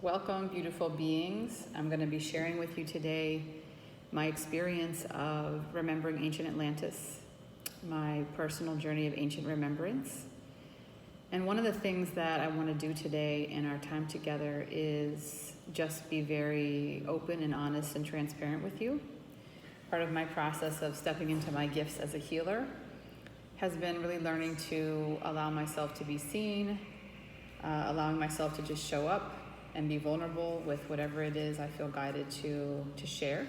Welcome, beautiful beings. I'm going to be sharing with you today my experience of remembering ancient Atlantis, my personal journey of ancient remembrance. And one of the things that I want to do today in our time together is just be very open and honest and transparent with you. Part of my process of stepping into my gifts as a healer has been really learning to allow myself to be seen, allowing myself to just show up and be vulnerable with whatever it is I feel guided to share.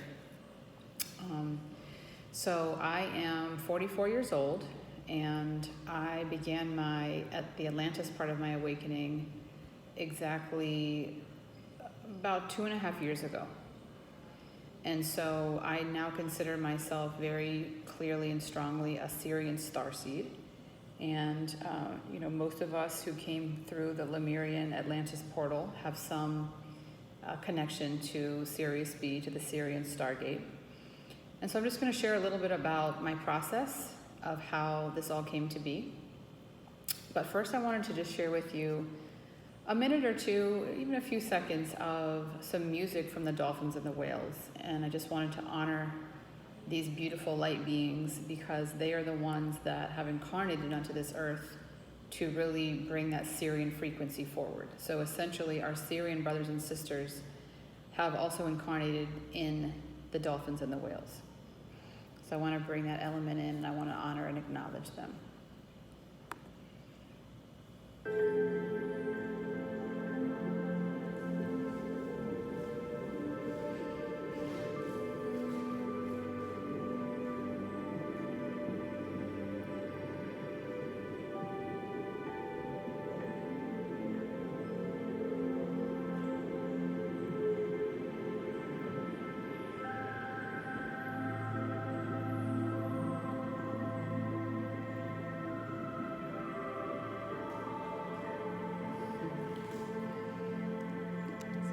So I am 44 years old, and I began at the Atlantis part of my awakening exactly about 2.5 years ago. And so I now consider myself very clearly and strongly a Sirian starseed. And, most of us who came through the Lemurian Atlantis Portal have some connection to Sirius B, to the Sirian Stargate. And so I'm just going to share a little bit about my process of how this all came to be. But first I wanted to just share with you a minute or two, even a few seconds of some music from the dolphins and the whales. And I just wanted to honor these beautiful light beings because they are the ones that have incarnated onto this earth to really bring that Sirian frequency forward. So essentially our Sirian brothers and sisters have also incarnated in the dolphins and the whales. So I want to bring that element in, and I want to honor and acknowledge them.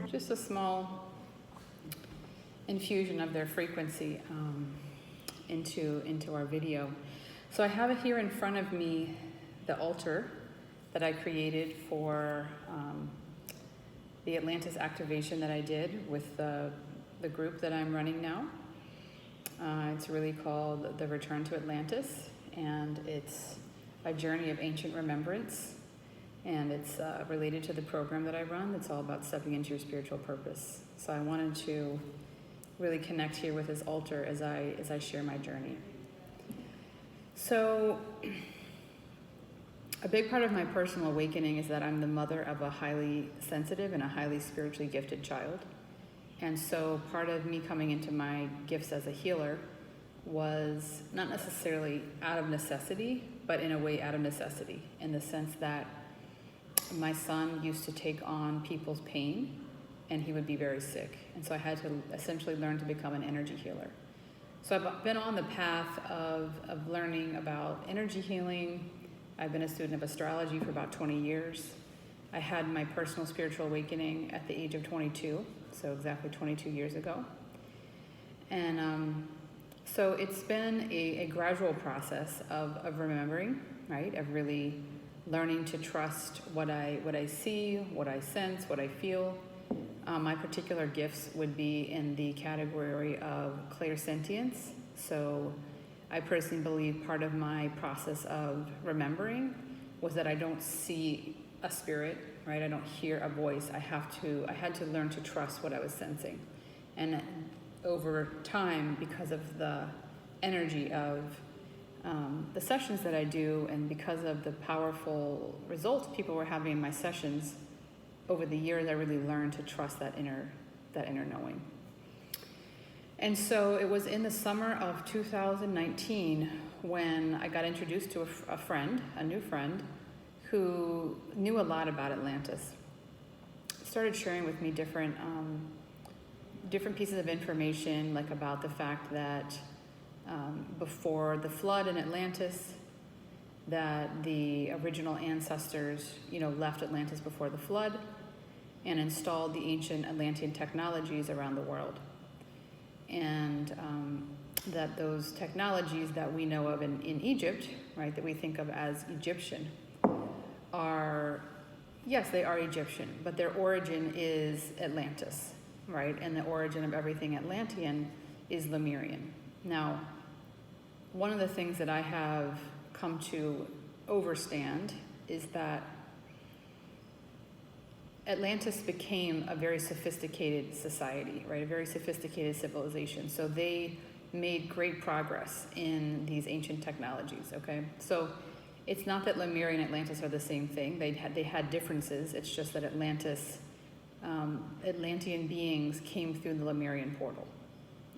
Just a small infusion of their frequency into our video. So I have it here in front of me, the altar that I created for the Atlantis activation that I did with the group that I'm running now. It's really called The Return to Atlantis, and it's a journey of ancient remembrance. And it's related to the program that I run. It's all about stepping into your spiritual purpose. So I wanted to really connect here with this altar as I share my journey. So a big part of my personal awakening is that I'm the mother of a highly sensitive and a highly spiritually gifted child. And so part of me coming into my gifts as a healer was not necessarily out of necessity, but in a way out of necessity, in the sense that my son used to take on people's pain, and he would be very sick. And so I had to essentially learn to become an energy healer. So I've been on the path of learning about energy healing. I've been a student of astrology for about 20 years. I had my personal spiritual awakening at the age of 22, so exactly 22 years ago. And so it's been a gradual process of remembering, right? Of really learning to trust what I see, what I sense, what I feel. My particular gifts would be in the category of clairsentience. So I personally believe part of my process of remembering was that I don't see a spirit, right? I don't hear a voice. I had to learn to trust what I was sensing. And over time, because of the energy of the sessions that I do, and because of the powerful results people were having in my sessions, over the years I really learned to trust that inner knowing. And so it was in the summer of 2019 when I got introduced to a new friend, who knew a lot about Atlantis. Started sharing with me different pieces of information, like about the fact that before the flood in Atlantis, that the original ancestors, left Atlantis before the flood and installed the ancient Atlantean technologies around the world. And that those technologies that we know of in Egypt, right, that we think of as Egyptian, are yes, they are Egyptian, but their origin is Atlantis, right? And the origin of everything Atlantean is Lemurian. Now, one of the things that I have come to understand is that Atlantis became a very sophisticated society, right? A very sophisticated civilization. So they made great progress in these ancient technologies, okay? So it's not that Lemuria and Atlantis are the same thing. They had differences. It's just that Atlantean beings came through the Lemurian portal,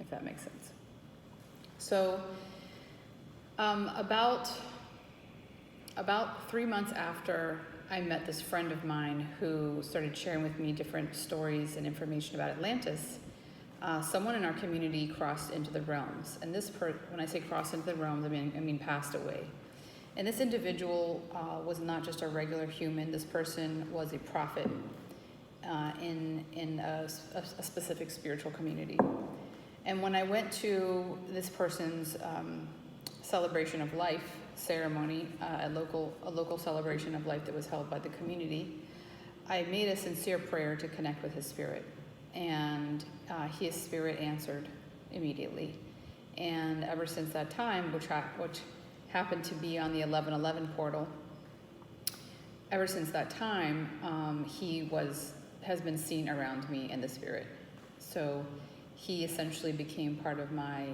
if that makes sense. So about 3 months after I met this friend of mine who started sharing with me different stories and information about Atlantis, someone in our community crossed into the realms. And when I say crossed into the realms, I mean passed away. And this individual was not just a regular human. This person was a prophet in a specific spiritual community. And when I went to this person's celebration of life ceremony, a local celebration of life that was held by the community, I made a sincere prayer to connect with his spirit. And his spirit answered immediately. And ever since that time, which happened to be on the 1111 portal, ever since that time, he has been seen around me in the spirit. So he essentially became part of my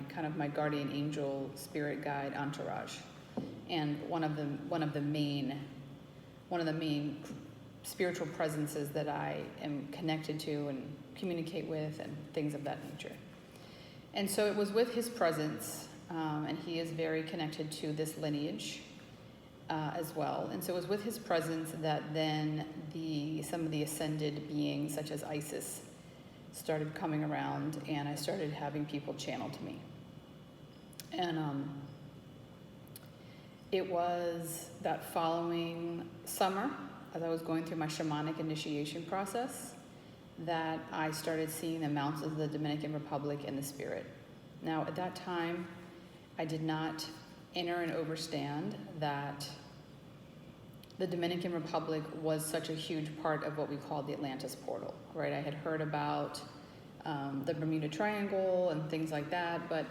guardian angel, spirit guide entourage, and one of the main spiritual presences that I am connected to and communicate with, and things of that nature. And so it was with his presence, and he is very connected to this lineage as well. And so it was with his presence that then some of the ascended beings, such as Isis, started coming around, and I started having people channel to me. And it was that following summer, as I was going through my shamanic initiation process, that I started seeing the mounts of the Dominican Republic in the spirit. Now, at that time, I did not enter and understand that the Dominican Republic was such a huge part of what we call the Atlantis Portal, right? I had heard about the Bermuda Triangle and things like that, but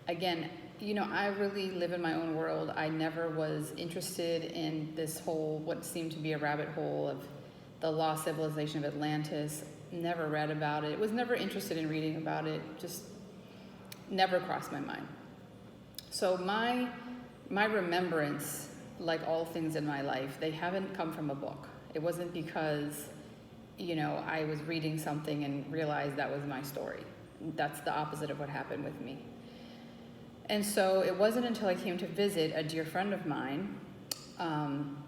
again, I really live in my own world. I never was interested in this whole, what seemed to be a rabbit hole of the lost civilization of Atlantis. Never read about it. Was never interested in reading about it. Just never crossed my mind. So my remembrance, like all things in my life, they haven't come from a book. It wasn't because, I was reading something and realized that was my story. That's the opposite of what happened with me. And so it wasn't until I came to visit a dear friend of mine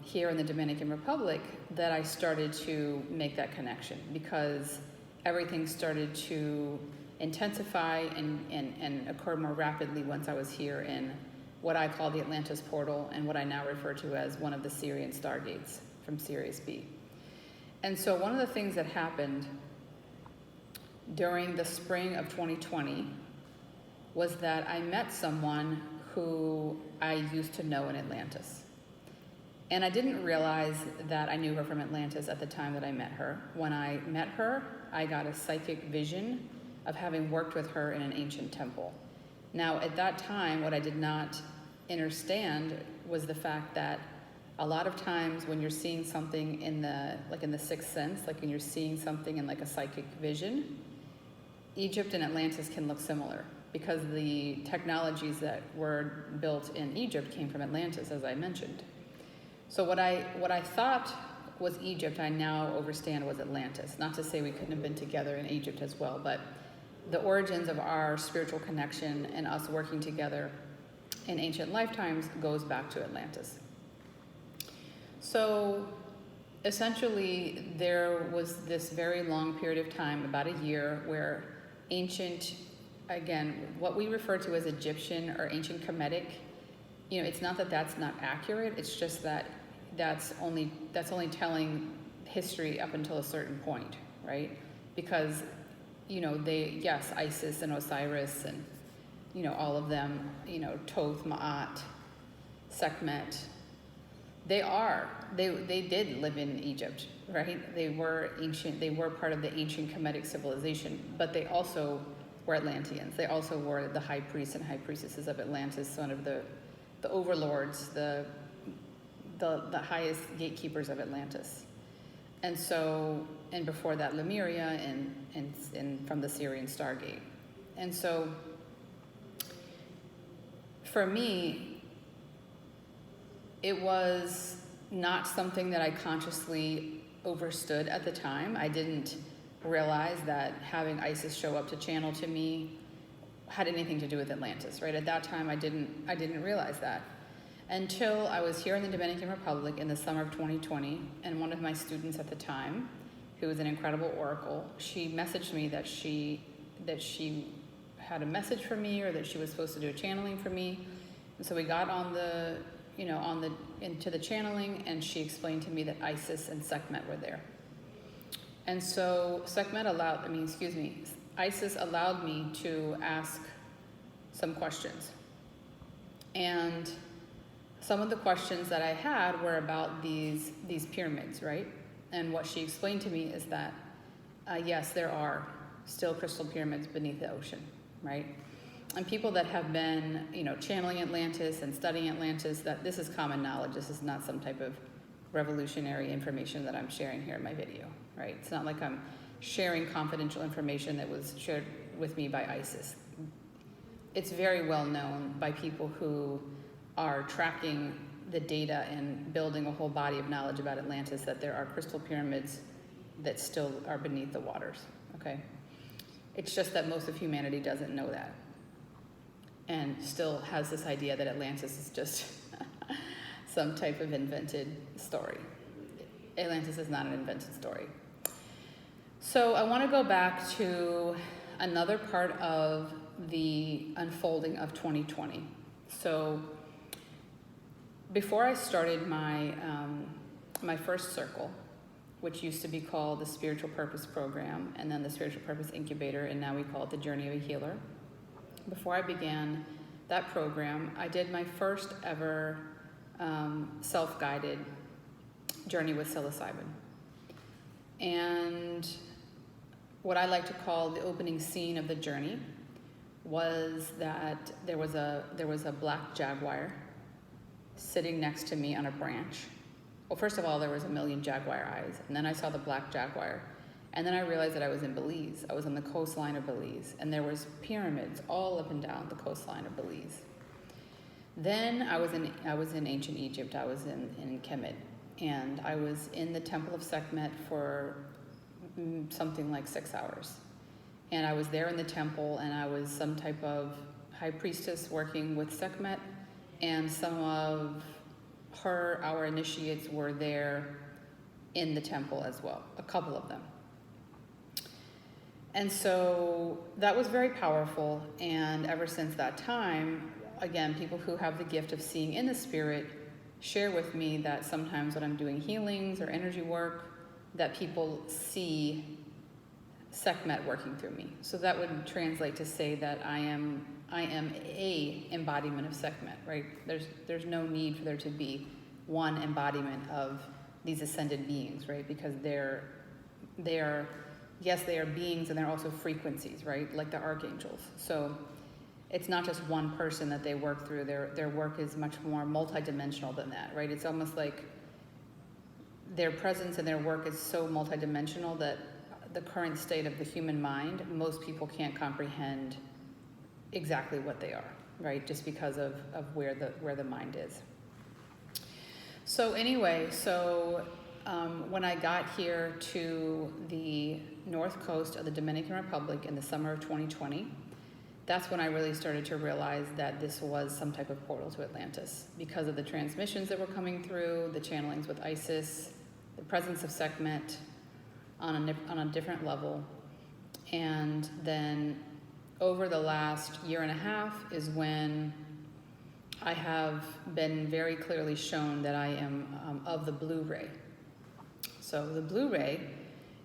here in the Dominican Republic that I started to make that connection, because everything started to intensify and occur more rapidly once I was here in what I call the Atlantis Portal, and what I now refer to as one of the Sirian stargates from Sirius B. And so one of the things that happened during the spring of 2020 was that I met someone who I used to know in Atlantis. And I didn't realize that I knew her from Atlantis at the time that I met her. When I met her, I got a psychic vision of having worked with her in an ancient temple. Now, at that time, what I did not understand was the fact that a lot of times when you're seeing something in the sixth sense, like when you're seeing something in like a psychic vision, Egypt and Atlantis can look similar, because the technologies that were built in Egypt came from Atlantis, as I mentioned. So what I thought was Egypt, I now understand was Atlantis. Not to say we couldn't have been together in Egypt as well, but the origins of our spiritual connection and us working together in ancient lifetimes goes back to Atlantis. So essentially, there was this very long period of time, about a year, where ancient, again, what we refer to as Egyptian or ancient Kemetic, it's not that that's not accurate, it's just that that's only telling history up until a certain point, right? Because, yes, Isis and Osiris and, all of them, Thoth, Ma'at, Sekhmet, they did live in Egypt, right? They were ancient, they were part of the ancient Kemetic civilization, but they also were Atlanteans. They also were the high priests and high priestesses of Atlantis, one of the overlords, the highest gatekeepers of Atlantis. And so, and before that, Lemuria and from the Syrian Stargate. And so, for me, it was not something that I consciously overstood at the time. I didn't realize that having Isis show up to channel to me had anything to do with Atlantis, right? At that time, I didn't realize that until I was here in the Dominican Republic in the summer of 2020, and one of my students at the time, who was an incredible oracle, she messaged me that she had a message for me, or that she was supposed to do a channeling for me. And so we got into the channeling, and she explained to me that Isis and Sekhmet were there. And so Isis allowed me to ask some questions. And some of the questions that I had were about these pyramids, right? And what she explained to me is that, yes, there are still crystal pyramids beneath the ocean, right? And people that have been, channeling Atlantis and studying Atlantis, that this is common knowledge. This is not some type of revolutionary information that I'm sharing here in my video, right? It's not like I'm sharing confidential information that was shared with me by Isis. It's very well known by people who are tracking the data and building a whole body of knowledge about Atlantis, that there are crystal pyramids that still are beneath the waters, okay? It's just that most of humanity doesn't know that, and still has this idea that Atlantis is just some type of invented story. Atlantis is not an invented story. So I want to go back to another part of the unfolding of 2020. So before I started my first circle, which used to be called the Spiritual Purpose Program, and then the Spiritual Purpose Incubator, and now we call it the Journey of a Healer. Before I began that program, I did my first ever self-guided journey with psilocybin. And what I like to call the opening scene of the journey was that there was a black jaguar sitting next to me on a branch. Well, first of all, there was a million jaguar eyes, and then I saw the black jaguar, and then I realized that I was in Belize. I was on the coastline of Belize, and there was pyramids all up and down the coastline of Belize. Then I was in ancient Egypt. I was in Kemet, and I was in the Temple of Sekhmet for something like 6 hours. And I was there in the temple, and I was some type of high priestess working with Sekhmet, and some of our initiates were there in the temple as well, a couple of them. And so that was very powerful, and ever since that time, again, people who have the gift of seeing in the spirit share with me that sometimes when I'm doing healings or energy work, that people see Sekhmet working through me. So that would translate to say that I am a embodiment of Sekhmet, right? There's no need for there to be one embodiment of these ascended beings, right? Because they are beings, and they're also frequencies, right? Like the archangels. So it's not just one person that they work through. Their work is much more multidimensional than that, right? It's almost like their presence and their work is so multidimensional that the current state of the human mind, most people can't comprehend exactly what they are, right? Just because of where the mind is. So anyway, when I got here to the north coast of the Dominican Republic in the summer of 2020, that's when I really started to realize that this was some type of portal to Atlantis, because of the transmissions that were coming through, the channelings with Isis, the presence of Sekhmet on a different level. And then over the last year and a half is when I have been very clearly shown that I am of the blue ray. So the blue ray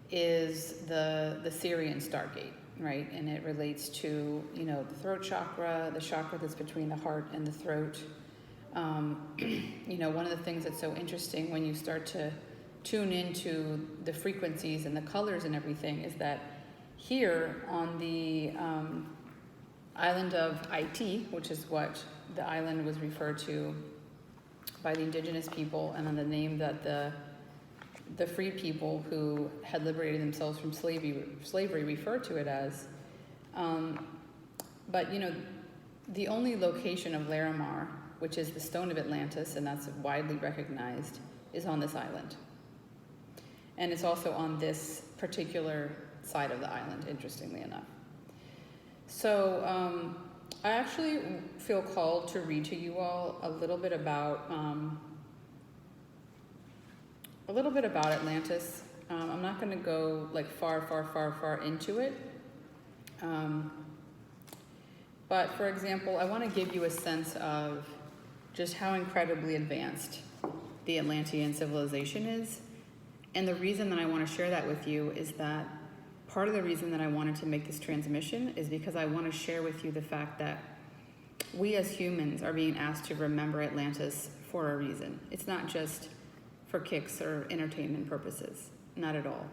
is the Syrian Stargate, right? And it relates to, the throat chakra, the chakra that's between the heart and the throat. One of the things that's so interesting when you start to tune into the frequencies and the colors and everything is that here on the island of Haiti, which is what the island was referred to by the indigenous people, and on the name that the free people who had liberated themselves from slavery referred to it as. But, you know, the only location of Larimar, which is the stone of Atlantis, and that's widely recognized, is on this island. And it's also on this particular side of the island, interestingly enough. So I actually feel called to read to you all a little bit about Atlantis. I'm not going to go like far into it. But for example, I want to give you a sense of just how incredibly advanced the Atlantean civilization is. And the reason that I want to share that with you is that part of the reason that I wanted to make this transmission is because I want to share with you the fact that we as humans are being asked to remember Atlantis for a reason. It's not just for kicks or entertainment purposes, not at all.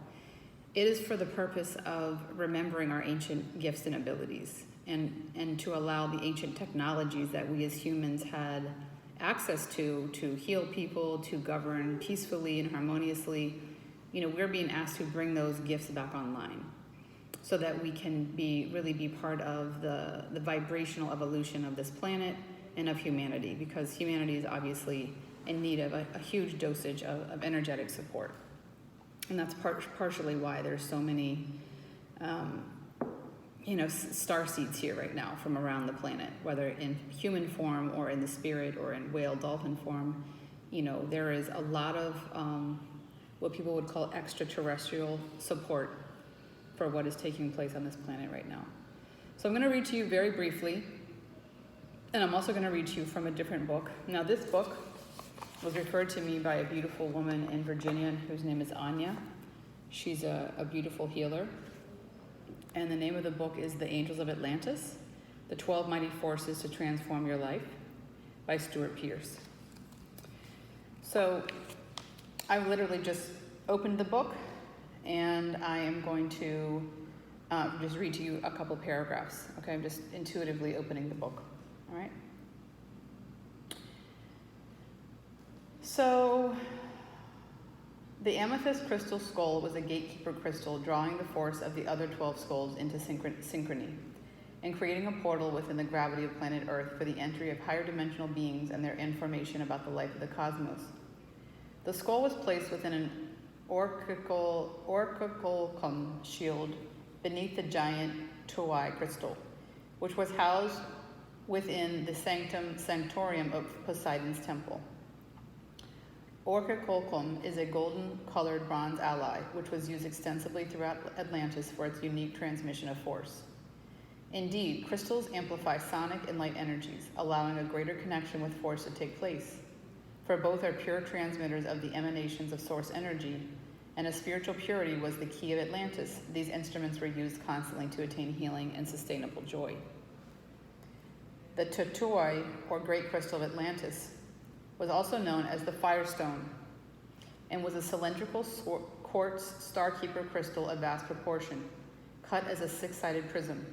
It is for the purpose of remembering our ancient gifts and abilities, and to allow the ancient technologies that we as humans had access to heal people, to govern peacefully and harmoniously. You know, we're being asked to bring those gifts back online so that we can really be part of the vibrational evolution of this planet and of humanity, because humanity is obviously in need of a huge dosage of energetic support. And that's partially why there's so many star seeds here right now from around the planet, whether in human form or in the spirit or in whale dolphin form. You know, there is a lot of what people would call extraterrestrial support for what is taking place on this planet right now. So I'm going to read to you very briefly, and I'm also going to read to you from a different book. Now, this book was referred to me by a beautiful woman in Virginia whose name is Anya. She's a beautiful healer. And the name of the book is The Angels of Atlantis, The 12 Mighty Forces to Transform Your Life by Stuart Pearce. So I literally just opened the book, and I am going to just read to you a couple paragraphs. Okay, I'm just intuitively opening the book. All right. So the amethyst crystal skull was a gatekeeper crystal, drawing the force of the other 12 skulls into synchrony and creating a portal within the gravity of planet Earth for the entry of higher dimensional beings and their information about the life of the cosmos. The skull was placed within an orichalcum shield beneath the giant Tuai crystal, which was housed within the sanctorium of Poseidon's temple. Orichalcum is a golden-colored bronze alloy, which was used extensively throughout Atlantis for its unique transmission of force. Indeed, crystals amplify sonic and light energies, allowing a greater connection with force to take place. For both are pure transmitters of the emanations of source energy, and as spiritual purity was the key of Atlantis, these instruments were used constantly to attain healing and sustainable joy. The Tuai, or Great Crystal of Atlantis, was also known as the Firestone, and was a cylindrical quartz starkeeper crystal of vast proportion, cut as a six-sided prism.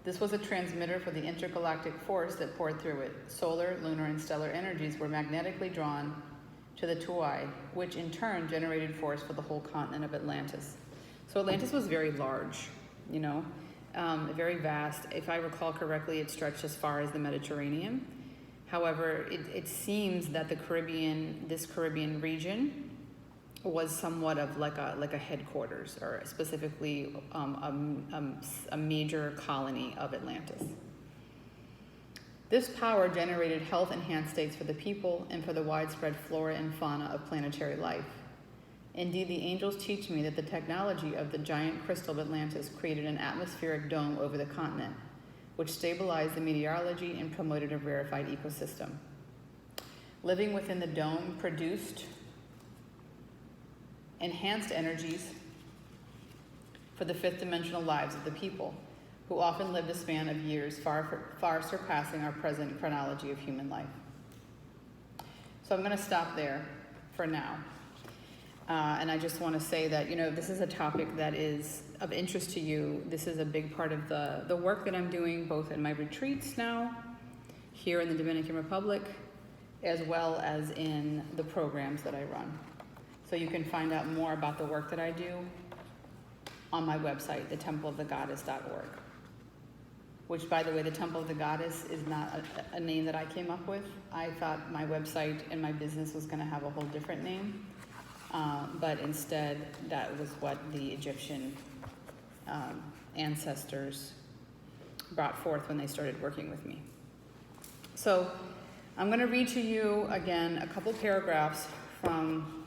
This was a transmitter for the intergalactic force that poured through it. Solar, lunar, and stellar energies were magnetically drawn to the Tuai, which in turn generated force for the whole continent of Atlantis. So Atlantis was very large, very vast. If I recall correctly, it stretched as far as the Mediterranean. However, it seems that this Caribbean region was somewhat of like a headquarters, or specifically a major colony of Atlantis. This power generated health-enhanced states for the people and for the widespread flora and fauna of planetary life. Indeed, the angels teach me that the technology of the giant crystal of Atlantis created an atmospheric dome over the continent, which stabilized the meteorology and promoted a rarefied ecosystem. Living within the dome produced enhanced energies for the fifth dimensional lives of the people, who often lived a span of years far surpassing our present chronology of human life. So I'm going to stop there for now. And I just want to say that, this is a topic that is of interest to you. This is a big part of the work that I'm doing, both in my retreats now, here in the Dominican Republic, as well as in the programs that I run. So you can find out more about the work that I do on my website, thetempleofthegoddess.org. Which, by the way, the Temple of the Goddess is not a name that I came up with. I thought my website and my business was going to have a whole different name. But instead, that was what the Egyptian ancestors brought forth when they started working with me. So I'm going to read to you again a couple paragraphs from